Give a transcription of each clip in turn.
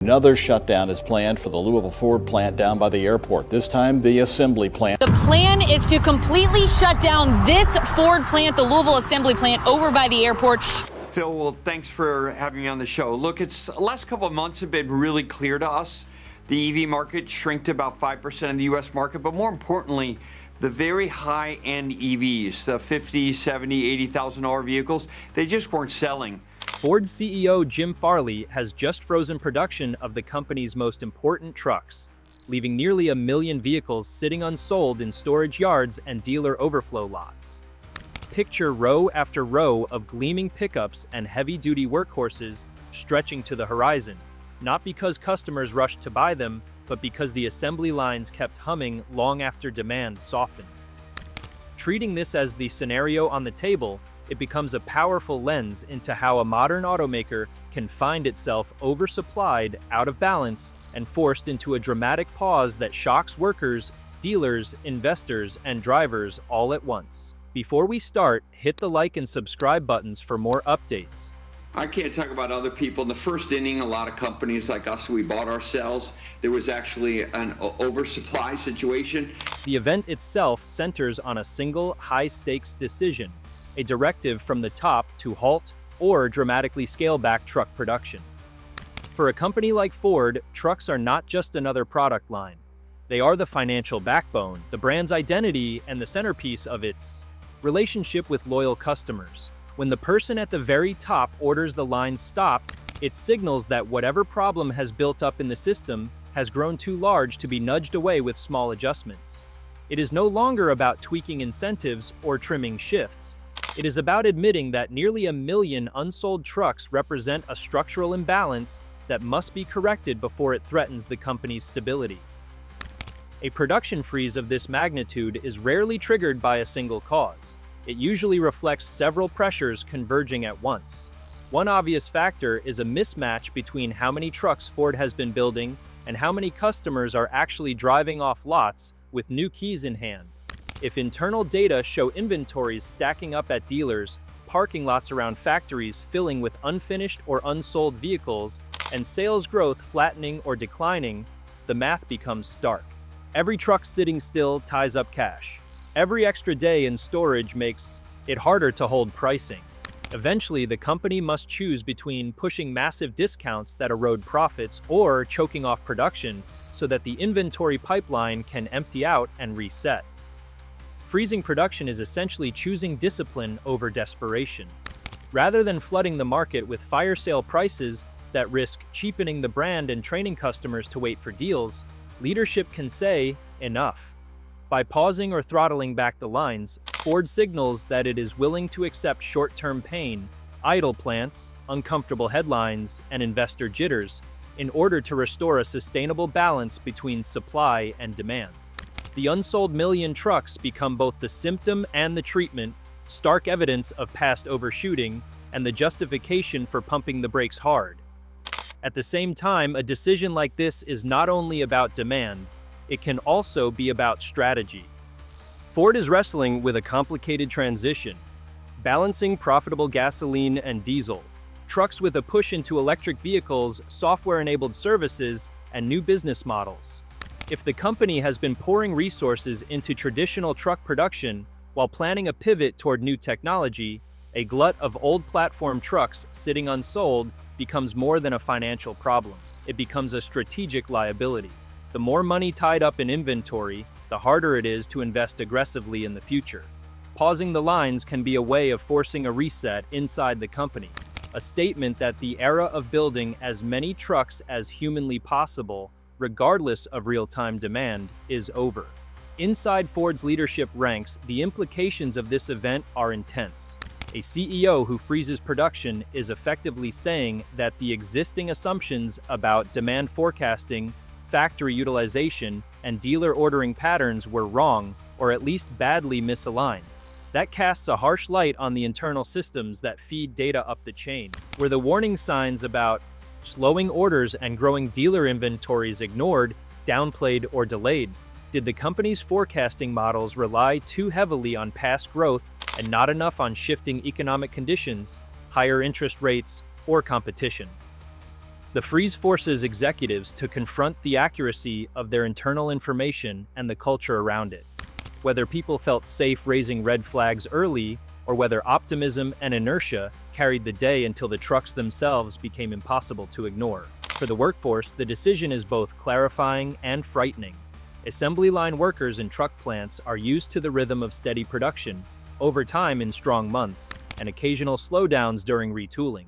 Another shutdown is planned for the Louisville Ford plant down by the airport, this time the assembly plant. The plan is to completely shut down this Ford plant, the Louisville assembly plant, over by the airport. Phil, well, thanks for having me on the show. Look, the last couple of months have been really clear to us. The EV market shrank to about 5% of the U.S. market, but more importantly, the very high-end EVs, the $50,000, $70,000, $80,000 vehicles, they just weren't selling. Ford CEO Jim Farley has just frozen production of the company's most important trucks, leaving nearly 1 million vehicles sitting unsold in storage yards and dealer overflow lots. Picture row after row of gleaming pickups and heavy-duty workhorses stretching to the horizon, not because customers rushed to buy them, but because the assembly lines kept humming long after demand softened. Treating this as the scenario on the table, it becomes a powerful lens into how a modern automaker can find itself oversupplied, out of balance, and forced into a dramatic pause that shocks workers, dealers, investors, and drivers all at once. Before we start, hit the like and subscribe buttons for more updates. I can't talk about other people. In the first inning, a lot of companies like us, we bought ourselves. There was actually an oversupply situation. The event itself centers on a single high-stakes decision, a directive from the top to halt or dramatically scale back truck production. For a company like Ford, trucks are not just another product line. They are the financial backbone, the brand's identity, and the centerpiece of its relationship with loyal customers. When the person at the very top orders the line stopped, it signals that whatever problem has built up in the system has grown too large to be nudged away with small adjustments. It is no longer about tweaking incentives or trimming shifts. It is about admitting that nearly 1 million unsold trucks represent a structural imbalance that must be corrected before it threatens the company's stability. A production freeze of this magnitude is rarely triggered by a single cause. It usually reflects several pressures converging at once. One obvious factor is a mismatch between how many trucks Ford has been building and how many customers are actually driving off lots with new keys in hand. If internal data show inventories stacking up at dealers, parking lots around factories filling with unfinished or unsold vehicles, and sales growth flattening or declining, the math becomes stark. Every truck sitting still ties up cash. Every extra day in storage makes it harder to hold pricing. Eventually, the company must choose between pushing massive discounts that erode profits or choking off production so that the inventory pipeline can empty out and reset. Freezing production is essentially choosing discipline over desperation. Rather than flooding the market with fire sale prices that risk cheapening the brand and training customers to wait for deals, leadership can say, enough. By pausing or throttling back the lines, Ford signals that it is willing to accept short-term pain, idle plants, uncomfortable headlines, and investor jitters in order to restore a sustainable balance between supply and demand. The unsold million trucks become both the symptom and the treatment, stark evidence of past overshooting, and the justification for pumping the brakes hard. At the same time, a decision like this is not only about demand, it can also be about strategy. Ford is wrestling with a complicated transition, balancing profitable gasoline and diesel, trucks with a push into electric vehicles, software-enabled services, and new business models. If the company has been pouring resources into traditional truck production while planning a pivot toward new technology, a glut of old platform trucks sitting unsold becomes more than a financial problem. It becomes a strategic liability. The more money tied up in inventory, the harder it is to invest aggressively in the future. Pausing the lines can be a way of forcing a reset inside the company, a statement that the era of building as many trucks as humanly possible, regardless of real-time demand, is over. Inside Ford's leadership ranks, the implications of this event are intense. A CEO who freezes production is effectively saying that the existing assumptions about demand forecasting, factory utilization, and dealer ordering patterns were wrong, or at least badly misaligned. That casts a harsh light on the internal systems that feed data up the chain. Were the warning signs about slowing orders and growing dealer inventories ignored, downplayed, or delayed? Did the company's forecasting models rely too heavily on past growth and not enough on shifting economic conditions, higher interest rates, or competition? The freeze forces executives to confront the accuracy of their internal information and the culture around it. Whether people felt safe raising red flags early, or whether optimism and inertia carried the day until the trucks themselves became impossible to ignore. For the workforce, the decision is both clarifying and frightening. Assembly line workers in truck plants are used to the rhythm of steady production, overtime in strong months, and occasional slowdowns during retooling.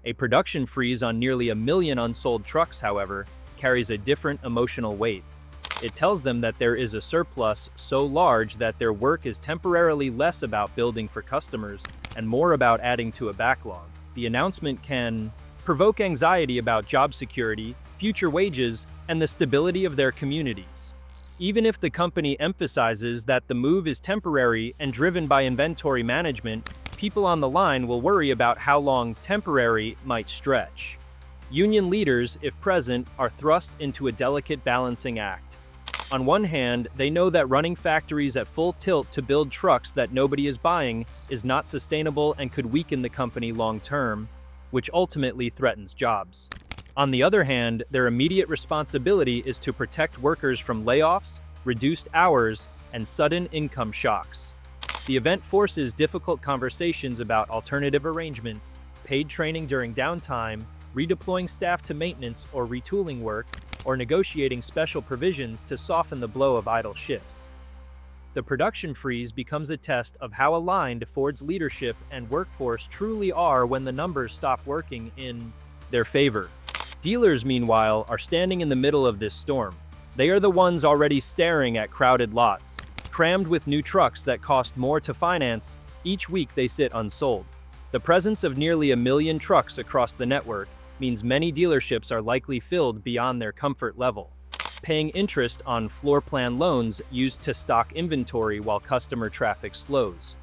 A production freeze on nearly 1 million unsold trucks, however, carries a different emotional weight. It tells them that there is a surplus so large that their work is temporarily less about building for customers and more about adding to a backlog. The announcement can provoke anxiety about job security, future wages, and the stability of their communities. Even if the company emphasizes that the move is temporary and driven by inventory management, people on the line will worry about how long temporary might stretch. Union leaders, if present, are thrust into a delicate balancing act. On one hand, they know that running factories at full tilt to build trucks that nobody is buying is not sustainable and could weaken the company long term, which ultimately threatens jobs. On the other hand, their immediate responsibility is to protect workers from layoffs, reduced hours, and sudden income shocks. The event forces difficult conversations about alternative arrangements, paid training during downtime, redeploying staff to maintenance or retooling work, or negotiating special provisions to soften the blow of idle shifts. The production freeze becomes a test of how aligned Ford's leadership and workforce truly are when the numbers stop working in their favor. Dealers, meanwhile, are standing in the middle of this storm. They are the ones already staring at crowded lots, crammed with new trucks that cost more to finance. Each week they sit unsold. The presence of nearly 1 million trucks across the network means many dealerships are likely filled beyond their comfort level, paying interest on floor plan loans used to stock inventory while customer traffic slows.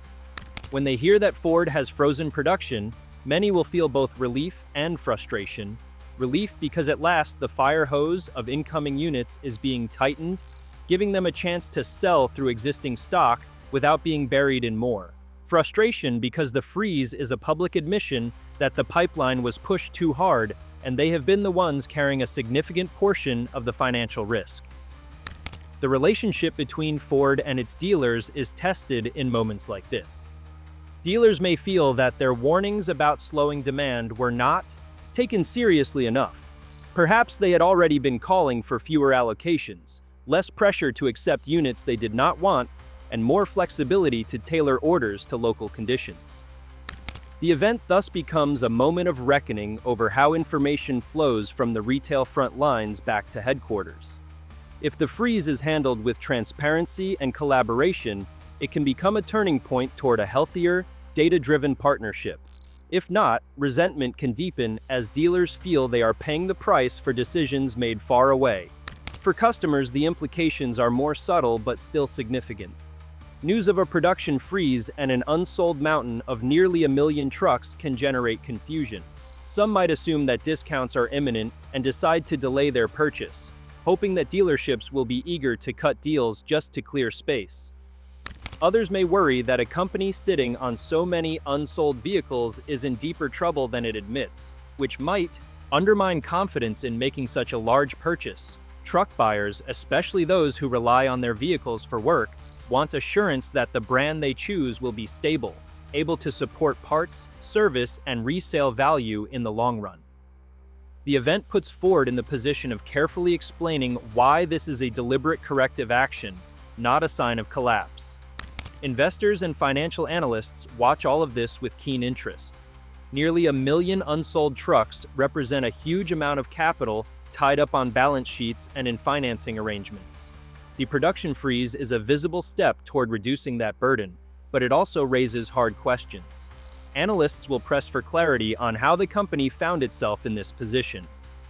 When they hear that Ford has frozen production, many will feel both relief and frustration. Relief because at last the fire hose of incoming units is being tightened, giving them a chance to sell through existing stock without being buried in more. Frustration because the freeze is a public admission that the pipeline was pushed too hard, and they have been the ones carrying a significant portion of the financial risk. The relationship between Ford and its dealers is tested in moments like this. Dealers may feel that their warnings about slowing demand were not taken seriously enough. Perhaps they had already been calling for fewer allocations, less pressure to accept units they did not want, and more flexibility to tailor orders to local conditions. The event thus becomes a moment of reckoning over how information flows from the retail front lines back to headquarters. If the freeze is handled with transparency and collaboration, it can become a turning point toward a healthier, data-driven partnership. If not, resentment can deepen as dealers feel they are paying the price for decisions made far away. For customers, the implications are more subtle but still significant. News of a production freeze and an unsold mountain of nearly 1 million trucks can generate confusion. Some might assume that discounts are imminent and decide to delay their purchase, hoping that dealerships will be eager to cut deals just to clear space. Others may worry that a company sitting on so many unsold vehicles is in deeper trouble than it admits, which might undermine confidence in making such a large purchase. Truck buyers, especially those who rely on their vehicles for work, want assurance that the brand they choose will be stable, able to support parts, service, and resale value in the long run. The event puts Ford in the position of carefully explaining why this is a deliberate corrective action, not a sign of collapse. Investors and financial analysts watch all of this with keen interest. Nearly 1 million unsold trucks represent a huge amount of capital tied up on balance sheets and in financing arrangements. The production freeze is a visible step toward reducing that burden, but it also raises hard questions. Analysts will press for clarity on how the company found itself in this position.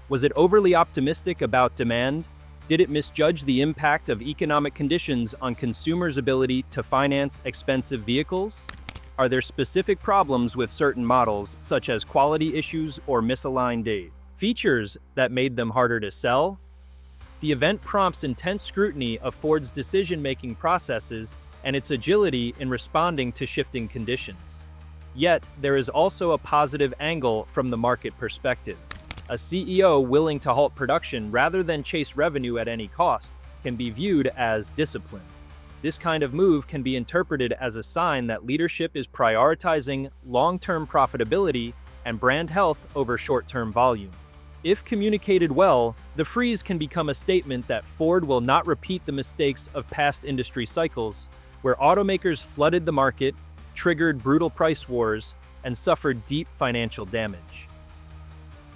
Was it overly optimistic about demand? Did it misjudge the impact of economic conditions on consumers' ability to finance expensive vehicles? Are there specific problems with certain models, such as quality issues or misaligned features that made them harder to sell? The event prompts intense scrutiny of Ford's decision-making processes and its agility in responding to shifting conditions. Yet, there is also a positive angle from the market perspective. A CEO willing to halt production rather than chase revenue at any cost can be viewed as discipline. This kind of move can be interpreted as a sign that leadership is prioritizing long-term profitability and brand health over short-term volume. If communicated well, the freeze can become a statement that Ford will not repeat the mistakes of past industry cycles, where automakers flooded the market, triggered brutal price wars, and suffered deep financial damage.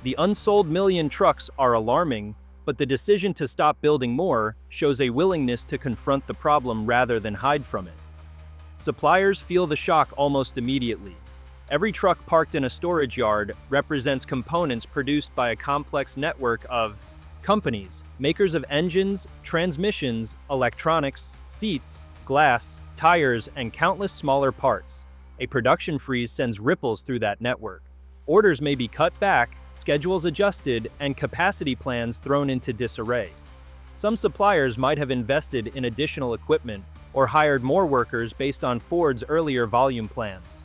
The unsold million trucks are alarming, but the decision to stop building more shows a willingness to confront the problem rather than hide from it. Suppliers feel the shock almost immediately. Every truck parked in a storage yard represents components produced by a complex network of companies, makers of engines, transmissions, electronics, seats, glass, tires, and countless smaller parts. A production freeze sends ripples through that network. Orders may be cut back, schedules adjusted, and capacity plans thrown into disarray. Some suppliers might have invested in additional equipment or hired more workers based on Ford's earlier volume plans.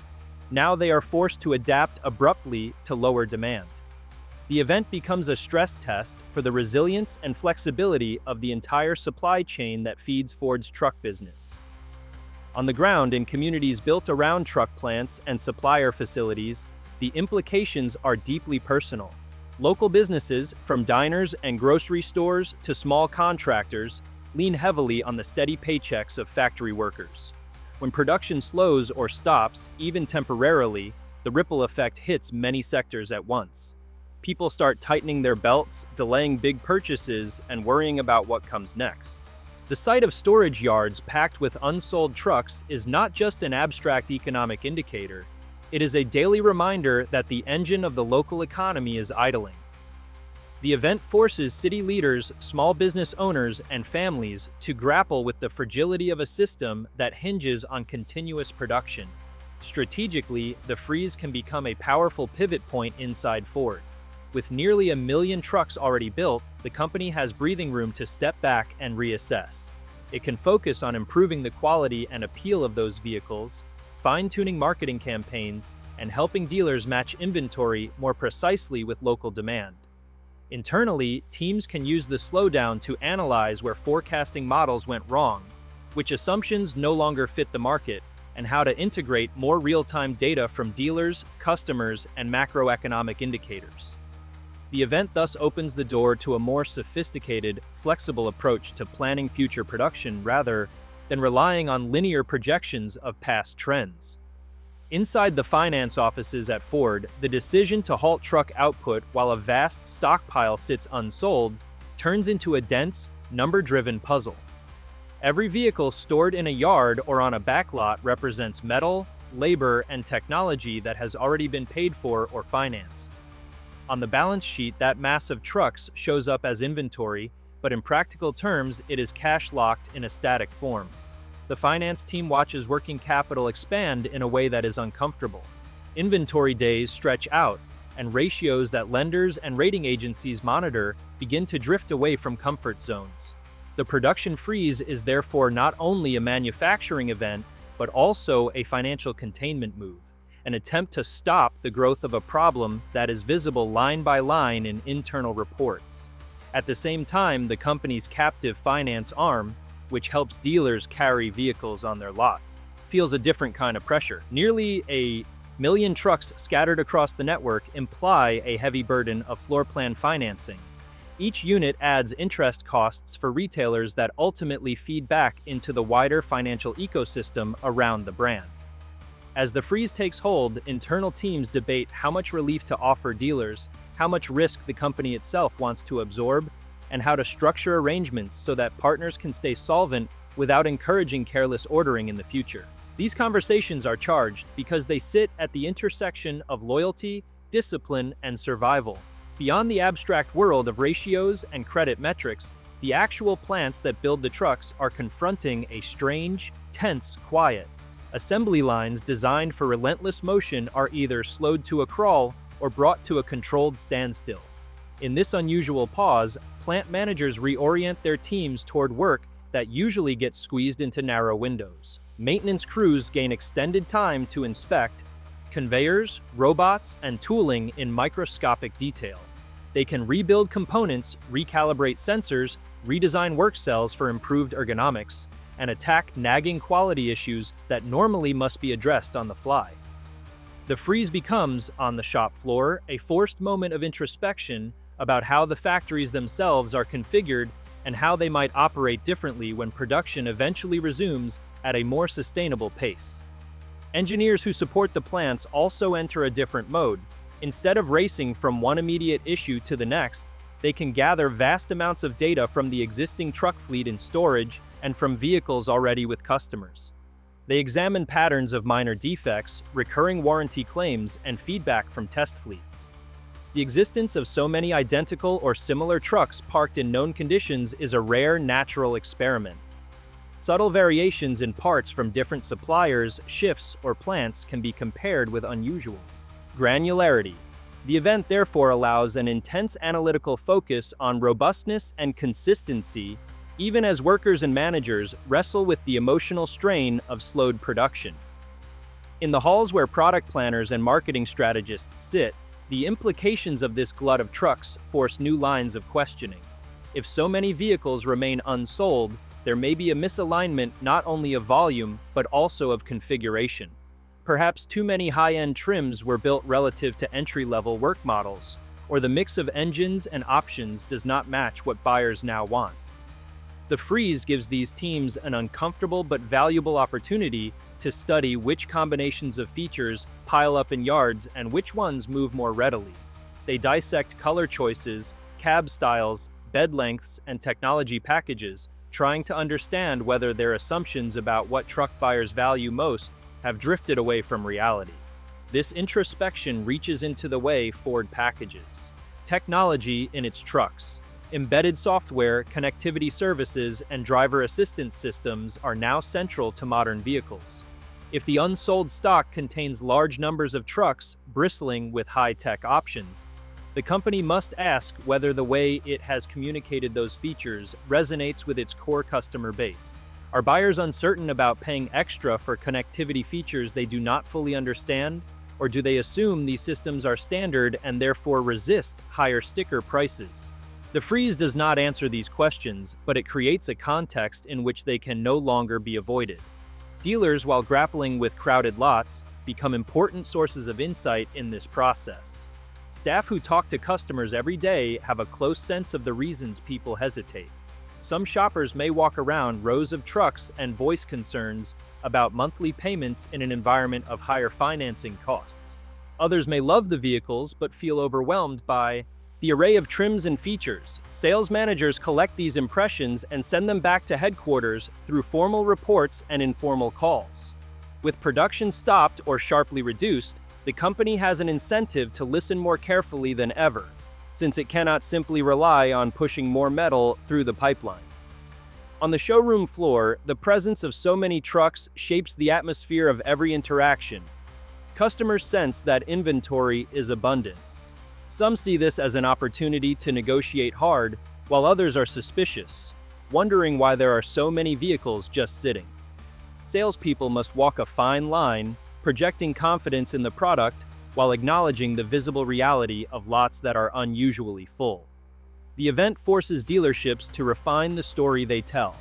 Now they are forced to adapt abruptly to lower demand. The event becomes a stress test for the resilience and flexibility of the entire supply chain that feeds Ford's truck business. On the ground, in communities built around truck plants and supplier facilities, the implications are deeply personal. Local businesses, from diners and grocery stores to small contractors, lean heavily on the steady paychecks of factory workers. When production slows or stops, even temporarily, the ripple effect hits many sectors at once. People start tightening their belts, delaying big purchases, and worrying about what comes next. The sight of storage yards packed with unsold trucks is not just an abstract economic indicator. It is a daily reminder that the engine of the local economy is idling. The event forces city leaders, small business owners, and families to grapple with the fragility of a system that hinges on continuous production. Strategically, the freeze can become a powerful pivot point inside Ford. With nearly 1 million trucks already built, the company has breathing room to step back and reassess. It can focus on improving the quality and appeal of those vehicles, fine-tuning marketing campaigns, and helping dealers match inventory more precisely with local demand. Internally, teams can use the slowdown to analyze where forecasting models went wrong, which assumptions no longer fit the market, and how to integrate more real-time data from dealers, customers, and macroeconomic indicators. The event thus opens the door to a more sophisticated, flexible approach to planning future production rather than relying on linear projections of past trends. Inside the finance offices at Ford, the decision to halt truck output while a vast stockpile sits unsold turns into a dense, number-driven puzzle. Every vehicle stored in a yard or on a backlot represents metal, labor, and technology that has already been paid for or financed. On the balance sheet, that mass of trucks shows up as inventory, but in practical terms, it is cash-locked in a static form. The finance team watches working capital expand in a way that is uncomfortable. Inventory days stretch out, and ratios that lenders and rating agencies monitor begin to drift away from comfort zones. The production freeze is therefore not only a manufacturing event, but also a financial containment move, an attempt to stop the growth of a problem that is visible line by line in internal reports. At the same time, the company's captive finance arm, which helps dealers carry vehicles on their lots, feels a different kind of pressure. Nearly 1 million trucks scattered across the network imply a heavy burden of floor plan financing. Each unit adds interest costs for retailers that ultimately feed back into the wider financial ecosystem around the brand. As the freeze takes hold, internal teams debate how much relief to offer dealers, how much risk the company itself wants to absorb, and how to structure arrangements so that partners can stay solvent without encouraging careless ordering in the future. These conversations are charged because they sit at the intersection of loyalty, discipline, and survival. Beyond the abstract world of ratios and credit metrics, the actual plants that build the trucks are confronting a strange, tense quiet. Assembly lines designed for relentless motion are either slowed to a crawl or brought to a controlled standstill. In this unusual pause, plant managers reorient their teams toward work that usually gets squeezed into narrow windows. Maintenance crews gain extended time to inspect conveyors, robots, and tooling in microscopic detail. They can rebuild components, recalibrate sensors, redesign work cells for improved ergonomics, and attack nagging quality issues that normally must be addressed on the fly. The freeze becomes, on the shop floor, a forced moment of introspection about how the factories themselves are configured and how they might operate differently when production eventually resumes at a more sustainable pace. Engineers who support the plants also enter a different mode. Instead of racing from one immediate issue to the next, they can gather vast amounts of data from the existing truck fleet in storage and from vehicles already with customers. They examine patterns of minor defects, recurring warranty claims, and feedback from test fleets. The existence of so many identical or similar trucks parked in known conditions is a rare natural experiment. Subtle variations in parts from different suppliers, shifts, or plants can be compared with unusual granularity. The event therefore allows an intense analytical focus on robustness and consistency, even as workers and managers wrestle with the emotional strain of slowed production. In the halls where product planners and marketing strategists sit, the implications of this glut of trucks force new lines of questioning. If so many vehicles remain unsold, there may be a misalignment not only of volume, but also of configuration. Perhaps too many high-end trims were built relative to entry-level work models, or the mix of engines and options does not match what buyers now want. The freeze gives these teams an uncomfortable but valuable opportunity to study which combinations of features pile up in yards and which ones move more readily. They dissect color choices, cab styles, bed lengths, and technology packages, trying to understand whether their assumptions about what truck buyers value most have drifted away from reality. This introspection reaches into the way Ford packages technology in its trucks. Embedded software, connectivity services, and driver assistance systems are now central to modern vehicles. If the unsold stock contains large numbers of trucks bristling with high-tech options, the company must ask whether the way it has communicated those features resonates with its core customer base. Are buyers uncertain about paying extra for connectivity features they do not fully understand, or do they assume these systems are standard and therefore resist higher sticker prices? The freeze does not answer these questions, but it creates a context in which they can no longer be avoided. Dealers, while grappling with crowded lots, become important sources of insight in this process. Staff who talk to customers every day have a close sense of the reasons people hesitate. Some shoppers may walk around rows of trucks and voice concerns about monthly payments in an environment of higher financing costs. Others may love the vehicles but feel overwhelmed by the array of trims and features. Sales managers collect these impressions and send them back to headquarters through formal reports and informal calls. With production stopped or sharply reduced, the company has an incentive to listen more carefully than ever, since it cannot simply rely on pushing more metal through the pipeline. On the showroom floor, the presence of so many trucks shapes the atmosphere of every interaction. Customers sense that inventory is abundant. Some see this as an opportunity to negotiate hard, while others are suspicious, wondering why there are so many vehicles just sitting. Salespeople must walk a fine line, projecting confidence in the product while acknowledging the visible reality of lots that are unusually full. The event forces dealerships to refine the story they tell.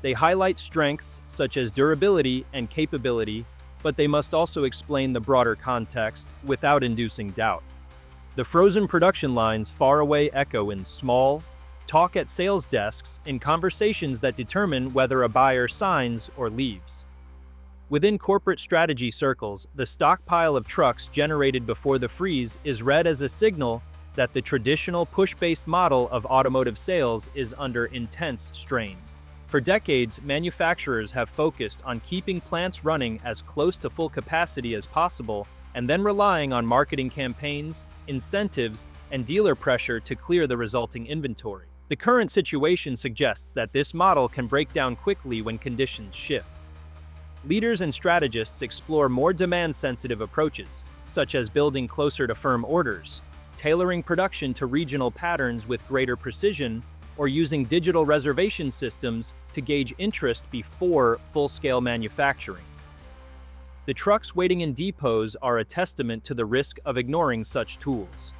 They highlight strengths such as durability and capability, but they must also explain the broader context without inducing doubt. The frozen production lines far away echo in small, talk at sales desks in conversations that determine whether a buyer signs or leaves. Within corporate strategy circles, the stockpile of trucks generated before the freeze is read as a signal that the traditional push-based model of automotive sales is under intense strain. For decades, manufacturers have focused on keeping plants running as close to full capacity as possible and then relying on marketing campaigns, incentives, and dealer pressure to clear the resulting inventory. The current situation suggests that this model can break down quickly when conditions shift. Leaders and strategists explore more demand-sensitive approaches, such as building closer to firm orders, tailoring production to regional patterns with greater precision, or using digital reservation systems to gauge interest before full-scale manufacturing. The trucks waiting in depots are a testament to the risk of ignoring such tools.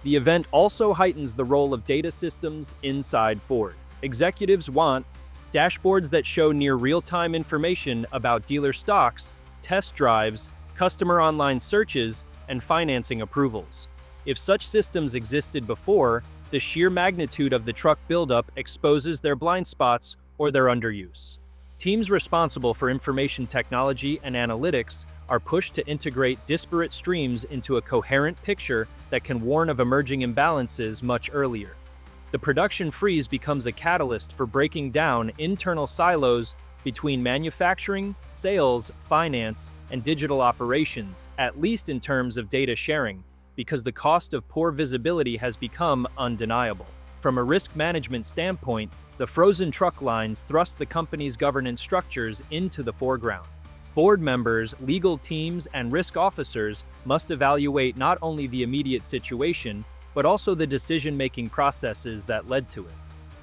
The event also heightens the role of data systems inside Ford. Executives want dashboards that show near real-time information about dealer stocks, test drives, customer online searches, and financing approvals. If such systems existed before, the sheer magnitude of the truck buildup exposes their blind spots or their underuse. Teams responsible for information technology and analytics are pushed to integrate disparate streams into a coherent picture that can warn of emerging imbalances much earlier. The production freeze becomes a catalyst for breaking down internal silos between manufacturing, sales, finance, and digital operations, at least in terms of data sharing, because the cost of poor visibility has become undeniable. From a risk management standpoint, the frozen truck lines thrust the company's governance structures into the foreground. Board members, legal teams, and risk officers must evaluate not only the immediate situation, but also the decision-making processes that led to it.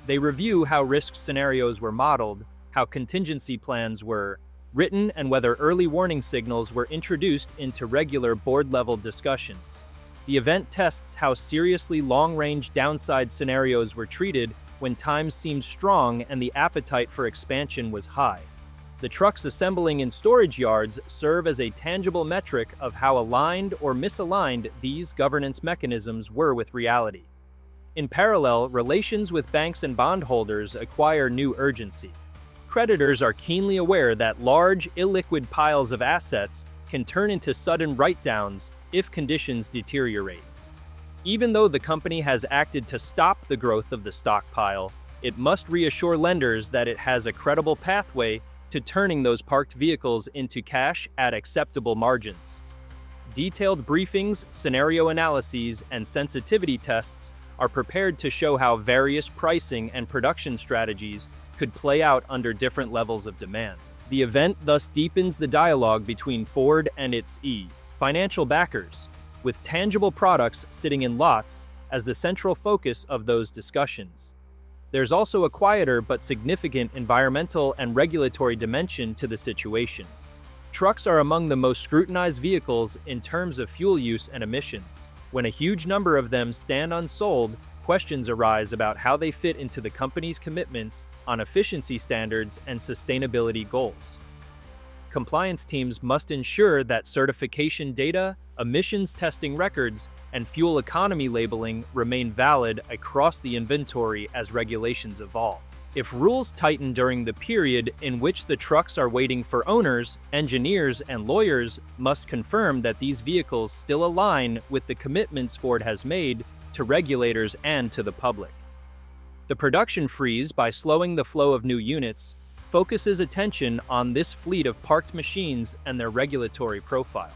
They review how risk scenarios were modeled, how contingency plans were written, and whether early warning signals were introduced into regular board-level discussions. The event tests how seriously long-range downside scenarios were treated when times seemed strong and the appetite for expansion was high. The trucks assembling in storage yards serve as a tangible metric of how aligned or misaligned these governance mechanisms were with reality. In parallel, relations with banks and bondholders acquire new urgency. Creditors are keenly aware that large, illiquid piles of assets can turn into sudden write-downs if conditions deteriorate. Even though the company has acted to stop the growth of the stockpile, it must reassure lenders that it has a credible pathway to turning those parked vehicles into cash at acceptable margins. Detailed briefings, scenario analyses, and sensitivity tests are prepared to show how various pricing and production strategies could play out under different levels of demand. The event thus deepens the dialogue between Ford and its financial backers, with tangible products sitting in lots as the central focus of those discussions. There's also a quieter but significant environmental and regulatory dimension to the situation. Trucks are among the most scrutinized vehicles in terms of fuel use and emissions. When a huge number of them stand unsold, questions arise about how they fit into the company's commitments on efficiency standards and sustainability goals. Compliance teams must ensure that certification data, emissions testing records, and fuel economy labeling remain valid across the inventory as regulations evolve. If rules tighten during the period in which the trucks are waiting for owners, engineers and lawyers must confirm that these vehicles still align with the commitments Ford has made to regulators and to the public. The production freeze, by slowing the flow of new units, focuses attention on this fleet of parked machines and their regulatory profile.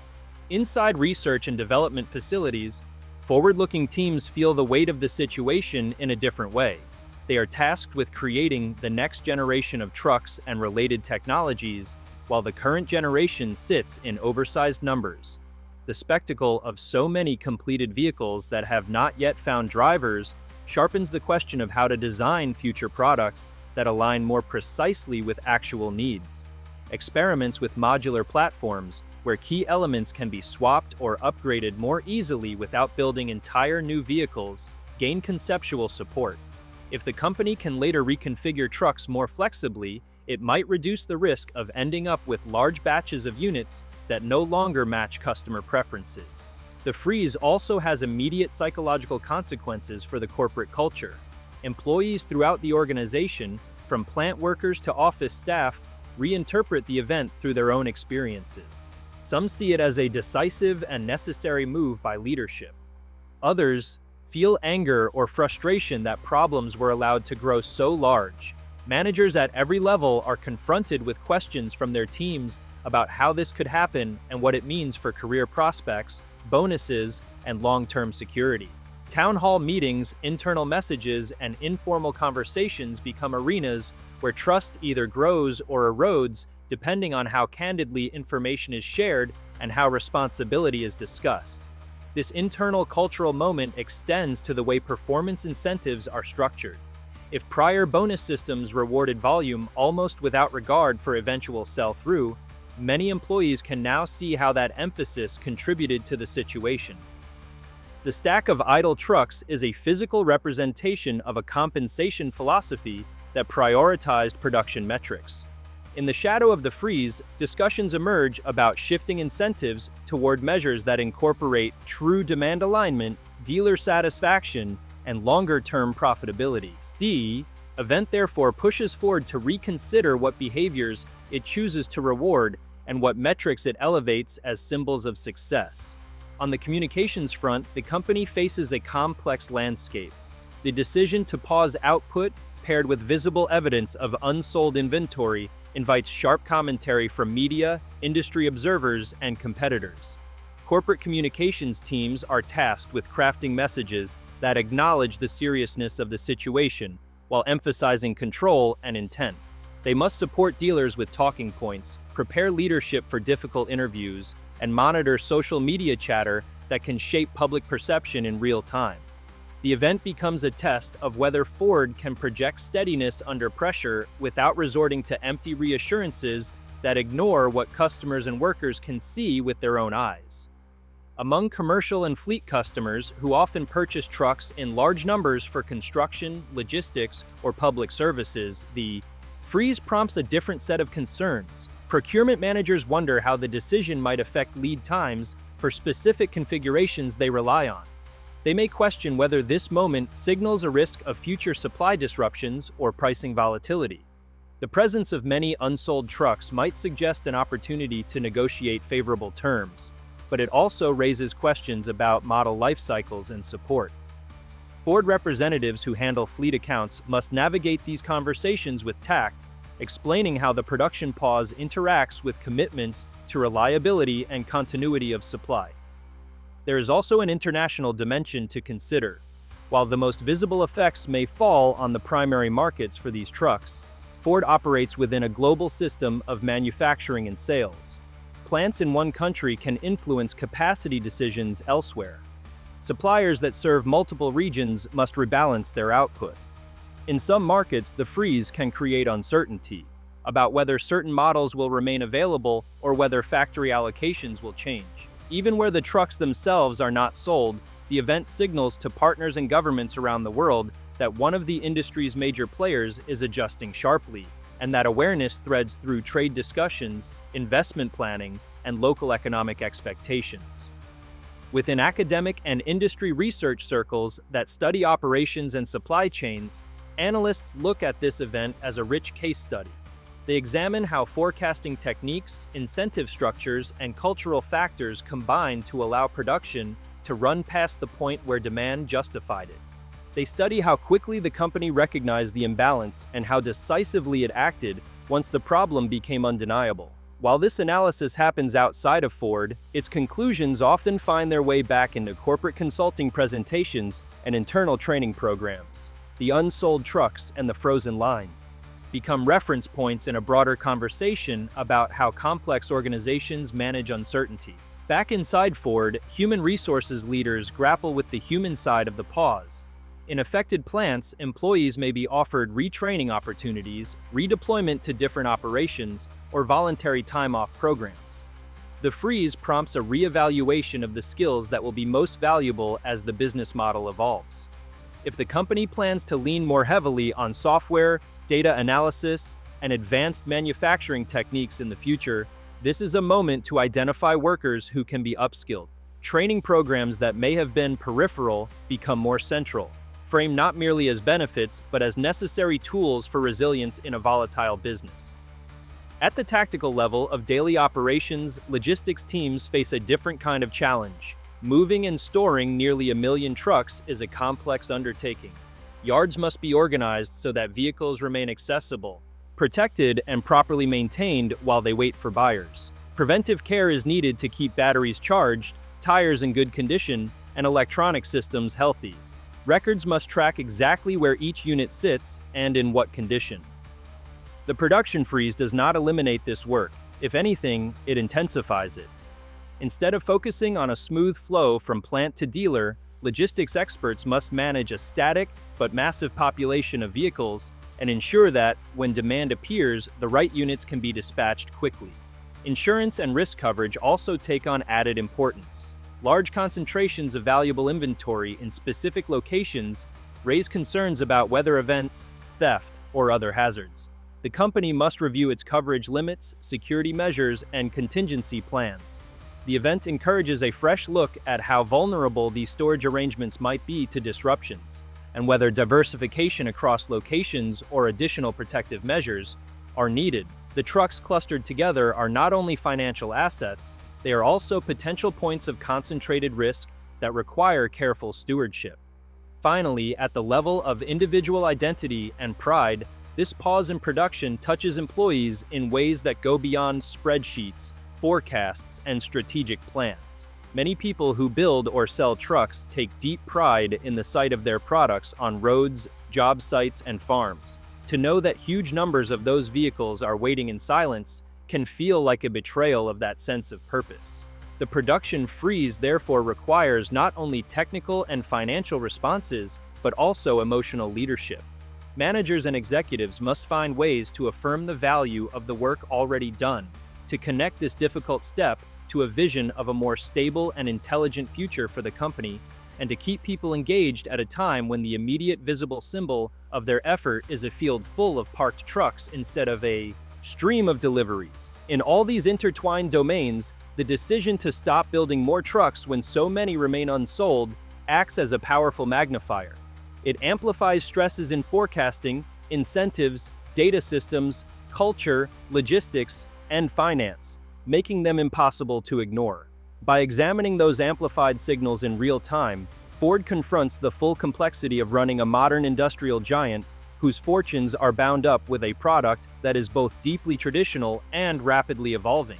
Inside research and development facilities, forward-looking teams feel the weight of the situation in a different way. They are tasked with creating the next generation of trucks and related technologies, while the current generation sits in oversized numbers. The spectacle of so many completed vehicles that have not yet found drivers sharpens the question of how to design future products that align more precisely with actual needs. Experiments with modular platforms, where key elements can be swapped or upgraded more easily without building entire new vehicles, gain conceptual support. If the company can later reconfigure trucks more flexibly, it might reduce the risk of ending up with large batches of units that no longer match customer preferences. The freeze also has immediate psychological consequences for the corporate culture. Employees throughout the organization, from plant workers to office staff, reinterpret the event through their own experiences. Some see it as a decisive and necessary move by leadership. Others feel anger or frustration that problems were allowed to grow so large. Managers at every level are confronted with questions from their teams about how this could happen and what it means for career prospects, bonuses, and long-term security. Town hall meetings, internal messages, and informal conversations become arenas where trust either grows or erodes depending on how candidly information is shared and how responsibility is discussed. This internal cultural moment extends to the way performance incentives are structured. If prior bonus systems rewarded volume almost without regard for eventual sell-through, many employees can now see how that emphasis contributed to the situation. The stack of idle trucks is a physical representation of a compensation philosophy that prioritized production metrics. In the shadow of the freeze, discussions emerge about shifting incentives toward measures that incorporate true demand alignment, dealer satisfaction, and longer-term profitability. The event therefore pushes Ford to reconsider what behaviors it chooses to reward and what metrics it elevates as symbols of success. On the communications front, the company faces a complex landscape. The decision to pause output, paired with visible evidence of unsold inventory, invites sharp commentary from media, industry observers, and competitors. Corporate communications teams are tasked with crafting messages that acknowledge the seriousness of the situation, while emphasizing control and intent. They must support dealers with talking points, prepare leadership for difficult interviews, and monitor social media chatter that can shape public perception in real time. The event becomes a test of whether Ford can project steadiness under pressure without resorting to empty reassurances that ignore what customers and workers can see with their own eyes. Among commercial and fleet customers who often purchase trucks in large numbers for construction, logistics, or public services, the freeze prompts a different set of concerns. Procurement managers wonder how the decision might affect lead times for specific configurations they rely on. They may question whether this moment signals a risk of future supply disruptions or pricing volatility. The presence of many unsold trucks might suggest an opportunity to negotiate favorable terms, but it also raises questions about model life cycles and support. Ford representatives who handle fleet accounts must navigate these conversations with tact, explaining how the production pause interacts with commitments to reliability and continuity of supply. There is also an international dimension to consider. While the most visible effects may fall on the primary markets for these trucks, Ford operates within a global system of manufacturing and sales. Plants in one country can influence capacity decisions elsewhere. Suppliers that serve multiple regions must rebalance their output. In some markets, the freeze can create uncertainty about whether certain models will remain available or whether factory allocations will change. Even where the trucks themselves are not sold, the event signals to partners and governments around the world that one of the industry's major players is adjusting sharply, and that awareness threads through trade discussions, investment planning, and local economic expectations. Within academic and industry research circles that study operations and supply chains, analysts look at this event as a rich case study. They examine how forecasting techniques, incentive structures, and cultural factors combine to allow production to run past the point where demand justified it. They study how quickly the company recognized the imbalance and how decisively it acted once the problem became undeniable. While this analysis happens outside of Ford, its conclusions often find their way back into corporate consulting presentations and internal training programs. The unsold trucks and the frozen lines become reference points in a broader conversation about how complex organizations manage uncertainty. Back inside Ford, human resources leaders grapple with the human side of the pause. In affected plants, employees may be offered retraining opportunities, redeployment to different operations, or voluntary time-off programs. The freeze prompts a reevaluation of the skills that will be most valuable as the business model evolves. If the company plans to lean more heavily on software, data analysis, and advanced manufacturing techniques in the future, this is a moment to identify workers who can be upskilled. Training programs that may have been peripheral become more central, framed not merely as benefits, but as necessary tools for resilience in a volatile business. At the tactical level of daily operations, logistics teams face a different kind of challenge. Moving and storing nearly 1 million trucks is a complex undertaking. Yards must be organized so that vehicles remain accessible, protected, and properly maintained while they wait for buyers. Preventive care is needed to keep batteries charged, tires in good condition, and electronic systems healthy. Records must track exactly where each unit sits and in what condition. The production freeze does not eliminate this work. If anything, it intensifies it. Instead of focusing on a smooth flow from plant to dealer, logistics experts must manage a static but massive population of vehicles and ensure that, when demand appears, the right units can be dispatched quickly. Insurance and risk coverage also take on added importance. Large concentrations of valuable inventory in specific locations raise concerns about weather events, theft, or other hazards. The company must review its coverage limits, security measures, and contingency plans. The event encourages a fresh look at how vulnerable these storage arrangements might be to disruptions, and whether diversification across locations or additional protective measures are needed. The trucks clustered together are not only financial assets, they are also potential points of concentrated risk that require careful stewardship. Finally, at the level of individual identity and pride, this pause in production touches employees in ways that go beyond spreadsheets, forecasts, and strategic plans. Many people who build or sell trucks take deep pride in the sight of their products on roads, job sites, and farms. To know that huge numbers of those vehicles are waiting in silence can feel like a betrayal of that sense of purpose. The production freeze therefore requires not only technical and financial responses, but also emotional leadership. Managers and executives must find ways to affirm the value of the work already done, to connect this difficult step to a vision of a more stable and intelligent future for the company, and to keep people engaged at a time when the immediate visible symbol of their effort is a field full of parked trucks instead of a stream of deliveries. In all these intertwined domains, the decision to stop building more trucks when so many remain unsold acts as a powerful magnifier. It amplifies stresses in forecasting, incentives, data systems, culture, logistics, and finance, making them impossible to ignore. By examining those amplified signals in real time, Ford confronts the full complexity of running a modern industrial giant whose fortunes are bound up with a product that is both deeply traditional and rapidly evolving.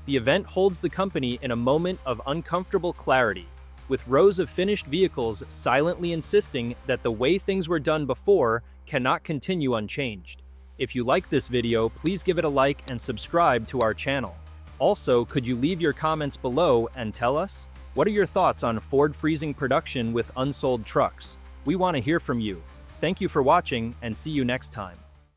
The event holds the company in a moment of uncomfortable clarity, with rows of finished vehicles silently insisting that the way things were done before cannot continue unchanged. If you like this video, please give it a like and subscribe to our channel. Also, could you leave your comments below and tell us? What are your thoughts on Ford freezing production with unsold trucks? We want to hear from you. Thank you for watching, and see you next time.